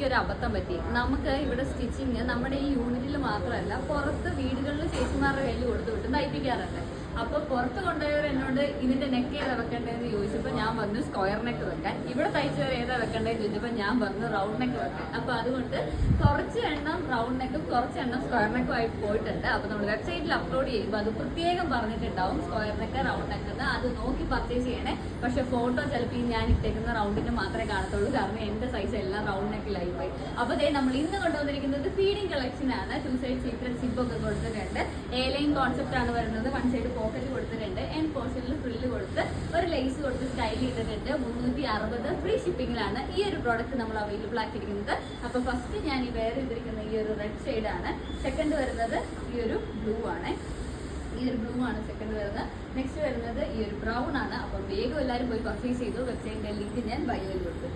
എനിക്കൊരു അബദ്ധം പറ്റി. നമുക്ക് ഇവിടെ സ്റ്റിച്ചിങ് നമ്മുടെ ഈ യൂണിറ്റിൽ മാത്രമല്ല, പുറത്ത് വീടുകളിൽ ചേച്ചിമാരുടെ കയ്യിൽ കൊടുത്തു വിട്ട് തയ്പ്പിക്കാറുണ്ട്. അപ്പോൾ പുറത്ത് കൊണ്ടുപോയവർ എന്നോട് ഇതിന്റെ നെക്ക് ഏതാ വെക്കേണ്ടതെന്ന് ചോദിച്ചപ്പോൾ ഞാൻ പറഞ്ഞു സ്ക്വയർ നെക്ക് വെക്കാൻ. ഇവിടെ തയ്ച്ചവർ ഏതാ വെക്കേണ്ടതെന്ന് ചോദിച്ചപ്പോൾ ഞാൻ പറഞ്ഞു റൗണ്ട് നെക്ക് വെക്കാൻ. അപ്പോൾ അതുകൊണ്ട് കുറച്ച് എണ്ണം റൗണ്ട് നെക്കും കുറച്ച് എണ്ണം സ്ക്വയർ നെക്കും ആയിട്ട് പോയിട്ടുണ്ട്. അപ്പോൾ നമ്മൾ വെബ്സൈറ്റിൽ അപ്ലോഡ് ചെയ്യുമ്പോൾ അത് പ്രത്യേകം പറഞ്ഞിട്ടുണ്ടാവും സ്ക്വയർ നെക്ക് റൗണ്ട് നെക്ക് എന്ന്. അത് നോക്കി പർച്ചേസ് ചെയ്യണേ. പക്ഷെ ഫോട്ടോ ചിലപ്പോൾ ഞാൻ ഇട്ടേക്കുന്ന റൗണ്ടിന് മാത്രമേ കാണത്തുള്ളൂ, കാരണം എന്റെ സൈസ് എല്ലാം റൗണ്ട് നെക്കിലായി പോയി. അപ്പോൾ നമ്മൾ ഇന്ന് കൊണ്ടുവന്നിരിക്കുന്നത് ഫീഡിംഗ് കളക്ഷൻ ആണ്. 2 സൈഡ് സീക്രട്ട് സിപ്പ് ഒക്കെ കൊടുത്തിട്ടുണ്ട്. എ ലൈൻ കോൺസെപ്റ്റ് ആണ് വരുന്നത്. 1 സൈഡ് പോക്കറ്റ് കൊടുത്തിട്ടുണ്ട്. എൻഡ് പോർഷനിൽ ഫ്രില്ല് കൊടുത്ത് ഒരു ലേസ് കൊടുത്ത് സ്റ്റൈൽ ചെയ്തിട്ടുണ്ട്. 360 ഫ്രീ ഷിപ്പിംഗിലാണ് ഈ ഒരു പ്രോഡക്റ്റ് നമ്മൾ അവൈലബിൾ ആക്കിയിരിക്കുന്നത്. അപ്പോൾ ഫസ്റ്റ് ഞാൻ ഈ വെയർ ചെയ്തിരിക്കുന്ന ഈ ഒരു റെഡ് ഷെയ്ഡ് ആണ്. സെക്കൻഡ് വരുന്നത് ഈ ഒരു ബ്ലൂ ആണ്. ഈ ഒരു ബ്ലൂ ആണ് സെക്കൻഡ് വരുന്നത്. നെക്സ്റ്റ് വരുന്നത് ഈ ഒരു ബ്രൗൺ ആണ്. അപ്പം വേഗം എല്ലാവരും പോയി പർച്ചേസ് ചെയ്തു. വെബ്സൈറ്റിന്റെ ലിങ്ക് ഞാൻ ബയോയിൽ കൊടുത്തു.